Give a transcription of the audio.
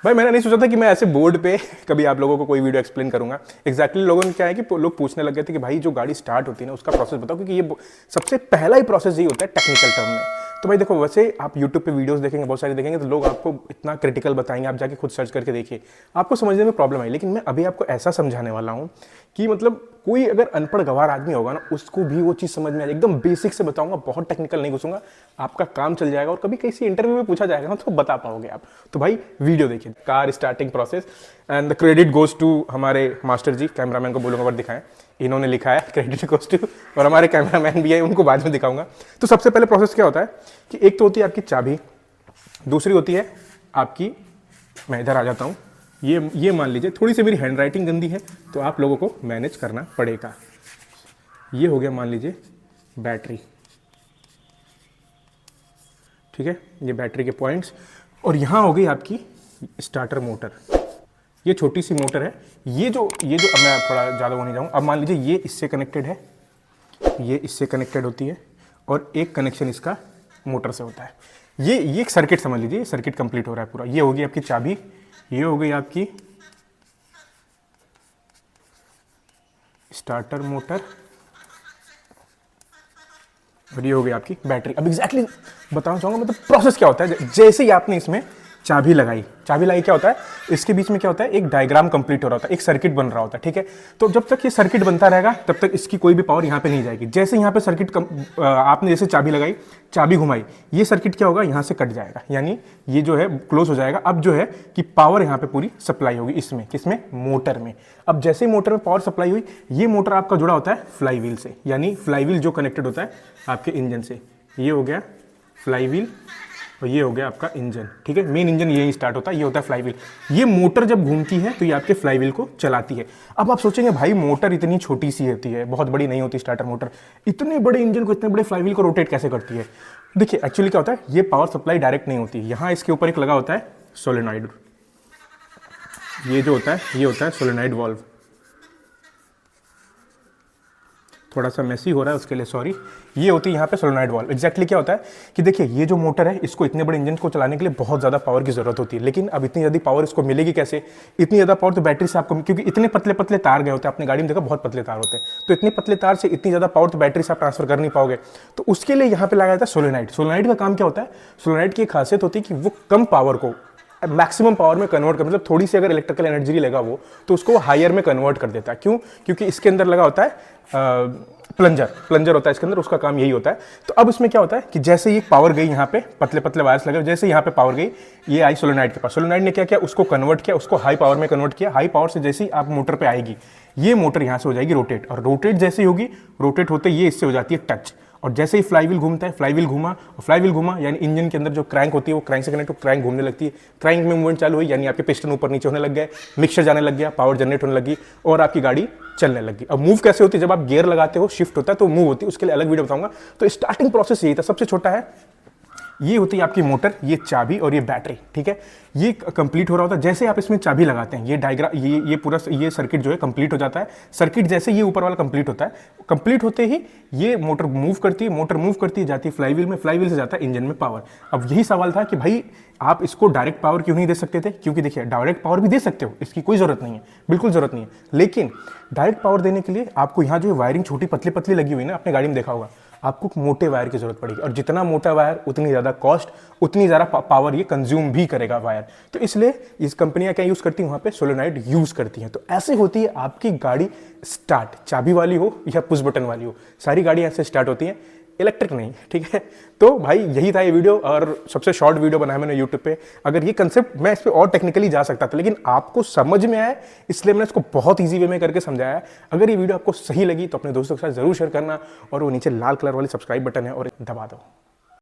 भाई मैंने नहीं सोचा था कि मैं ऐसे बोर्ड पे कभी आप लोगों को कोई वीडियो एक्सप्लेन करूंगा। एग्जैक्टली लोगों ने क्या है कि लोग पूछने लग गए थे कि भाई जो गाड़ी स्टार्ट होती है ना उसका प्रोसेस बताओ, क्योंकि ये सबसे पहला ही प्रोसेस यही होता है टेक्निकल टर्म में। तो भाई देखो, वैसे आप यूट्यूब पे वीडियोस देखेंगे, बहुत सारे देखेंगे, तो लोग आपको इतना क्रिटिकल बताएंगे, आप जाके खुद सर्च करके देखिए, आपको समझने में प्रॉब्लम आई। लेकिन मैं अभी आपको ऐसा समझाने वाला हूँ कि मतलब कोई अगर अनपढ़ गंवार आदमी होगा ना, उसको भी वो चीज़ समझ में आएगी। एकदम बेसिक से बताऊंगा, बहुत टेक्निकल नहीं घुसूंगा, आपका काम चल जाएगा। और कभी किसी इंटरव्यू में पूछा जाएगा ना तो बता पाओगे आप। तो भाई वीडियो देखिए, car starting process, and the credit goes to हमारे मास्टर जी। कैमरामैन को बोलूंगा, बट दिखाएं, इन्होंने लिखा है क्रेडिट गोज टू, और हमारे कैमरामैन भी है, उनको बाद में दिखाऊंगा। तो सबसे पहले प्रोसेस क्या होता है कि एक तो होती है आपकी चाबी, दूसरी होती है आपकी, मैं इधर आ जाता हूँ, ये मान लीजिए थोड़ी सी मेरी हैंड राइटिंग गंदी है तो आप लोगों को मैनेज करना पड़ेगा। ये हो गया मान लीजिए बैटरी, ठीक है, ये बैटरी के पॉइंट्स। और यहाँ हो गई आपकी स्टार्टर मोटर, ये छोटी सी मोटर है। ये जो अब मैं थोड़ा ज़्यादा वो नहीं जाऊँ। अब मान लीजिए ये इससे कनेक्टेड है, ये इससे कनेक्टेड होती है, और एक कनेक्शन इसका मोटर से होता है। ये एक सर्किट समझ लीजिए, सर्किट कंप्लीट हो रहा है पूरा। ये होगी आपकी चाबी, ये हो गई आपकी स्टार्टर मोटर, और ये हो गई आपकी बैटरी। अब एग्जैक्टली बताना चाहूँगा मतलब प्रोसेस क्या होता है। जैसे ही आपने इसमें चाबी लगाई क्या होता है, इसके बीच में क्या होता है, एक डायग्राम कंप्लीट हो रहा होता है, एक सर्किट बन रहा होता है, ठीक है। तो जब तक ये सर्किट बनता रहेगा तब तक इसकी कोई भी पावर यहाँ पे नहीं जाएगी। जैसे यहाँ पे सर्किट आपने जैसे चाबी लगाई, चाबी घुमाई, ये सर्किट क्या होगा, यहाँ से कट जाएगा, यानी ये जो है क्लोज हो जाएगा। अब जो है कि पावर यहाँ पे पूरी सप्लाई होगी इसमें, किसमें, मोटर में। अब जैसे ही मोटर में पावर सप्लाई हुई, ये मोटर आपका जुड़ा होता है फ्लाई व्हील से, यानी फ्लाई व्हील जो कनेक्टेड होता है आपके इंजन से। ये हो गया फ्लाई व्हील, और ये हो गया आपका इंजन, ठीक है। मेन इंजन यही स्टार्ट होता है, ये होता है फ्लाई व्हील। ये मोटर जब घूमती है तो ये आपके फ्लाई व्हील को चलाती है। अब आप सोचेंगे भाई मोटर इतनी छोटी सी होती है, बहुत बड़ी नहीं होती स्टार्टर मोटर, इतने बड़े इंजन को, इतने बड़े फ्लाई व्हील को रोटेट कैसे करती है। देखिए एक्चुअली क्या होता है, ये पावर सप्लाई डायरेक्ट नहीं होती, यहाँ इसके ऊपर एक लगा होता है सोलेनॉइड। ये जो होता है, ये होता है सोलेनॉइड वाल्व। थोड़ा सा मेसी हो रहा है उसके लिए सॉरी। ये होती है यहाँ पे सोलेनॉइड वाल्व। एग्जैक्टली क्या होता है कि देखिए ये जो मोटर है, इसको इतने बड़े इंजन को चलाने के लिए बहुत ज़्यादा पावर की जरूरत होती है। लेकिन अब इतनी ज़्यादा पावर इसको मिलेगी कैसे, इतनी ज़्यादा पावर तो बैटरी से आपको, क्योंकि इतने पतले पतले तार गए होते हैं, आपने गाड़ी में देखा बहुत पतले तार होते हैं, तो इतने पतले तार से इतनी ज़्यादा पावर तो बैटरी से आप ट्रांसफर कर नहीं पाओगे। तो उसके लिए यहाँ पे लगाया जाता है सोलेनॉइड। सोलेनॉइड का काम क्या होता है, सोलेनॉइड की एक खासियत होती है कि वो कम पावर को मैक्सिमम पावर में कन्वर्ट कर, मतलब थोड़ी सी अगर इलेक्ट्रिकल एनर्जी लगा वो, तो उसको हायर में कन्वर्ट कर देता है। क्यों, क्योंकि इसके अंदर लगा होता है प्लंजर होता है इसके अंदर, उसका काम यही होता है। तो अब इसमें क्या होता है कि जैसे ये पावर गई यहाँ पे, पतले पतले वायर्स लगे, जैसे यहाँ पे पावर गई, ये आई सोलेनॉइड के पास। सोलेनॉइड ने क्या किया, उसको कन्वर्ट किया, उसको हाई पावर में कन्वर्ट किया। हाई पावर से जैसे ही आप मोटर पे आएगी, ये मोटर यहाँ से हो जाएगी रोटेट, और रोटेट जैसे ही होगी, रोटेट होते ये इससे हो जाती है टच। और जैसे ही फ्लाई व्हील घूमता है, फ्लाई व्हील घूमा, और फ्लाई व्हील घूमा यानी इंजन के अंदर जो क्रैंक होती है वो क्रैंक से कनेक्ट हो, क्रैंक घूमने लगती है। क्रैंक में मूवमेंट चालू हुई, यानी आपके पिस्टन ऊपर नीचे होने लग गए, मिक्सर जाने लग गया, पावर जनरेट होने लगी, और आपकी गाड़ी चलने लगी। अब मूव कैसे होती है, जब आप गियर लगाते हो, शिफ्ट होता है तो मूव होती है, उसके लिए अलग वीडियो बताऊंगा। तो स्टार्टिंग प्रोसेस यही था। सबसे छोटा है, ये होती है आपकी मोटर, ये चाबी और ये बैटरी, ठीक है। ये कंप्लीट हो रहा होता है जैसे आप इसमें चाबी लगाते हैं, ये डायग्राम, ये पूरा ये सर्किट जो है कंप्लीट हो जाता है। सर्किट जैसे ये ऊपर वाला कंप्लीट होता है, कंप्लीट होते ही ये मोटर मूव करती है, मोटर मूव करती है, जाती है फ्लाई व्हील में, फ्लाई व्हील से जाता है इंजन में पावर। अब यही सवाल था कि भाई आप इसको डायरेक्ट पावर क्यों नहीं दे सकते थे, क्योंकि देखिए डायरेक्ट पावर भी दे सकते हो, इसकी कोई जरूरत नहीं है, बिल्कुल जरूरत नहीं है। लेकिन डायरेक्ट पावर देने के लिए आपको यहाँ जो वायरिंग छोटी पतली पतली लगी हुई ना, अपने गाड़ी में देखा होगा, आपको मोटे वायर की जरूरत पड़ेगी, और जितना मोटा वायर उतनी ज़्यादा कॉस्ट, उतनी ज़्यादा पावर ये कंज्यूम भी करेगा वायर। तो इसलिए इस कंपनियां क्या यूज़ करती हैं, वहाँ पे सोलेनॉइड यूज़ करती हैं। तो ऐसे होती है आपकी गाड़ी स्टार्ट, चाबी वाली हो या पुश बटन वाली हो, सारी गाड़ियाँ ऐसे स्टार्ट होती हैं, इलेक्ट्रिक नहीं, ठीक है। तो भाई यही था ये वीडियो, और सबसे शॉर्ट वीडियो बनाया मैंने यूट्यूब पे। अगर ये कंसेप्ट, मैं इस पर और टेक्निकली जा सकता था, लेकिन आपको समझ में आया इसलिए मैंने इसको बहुत ईजी वे में करके समझाया। अगर ये वीडियो आपको सही लगी तो अपने दोस्तों के साथ जरूर शेयर करना, और वो नीचे लाल कलर वाली सब्सक्राइब बटन है और दबा दो।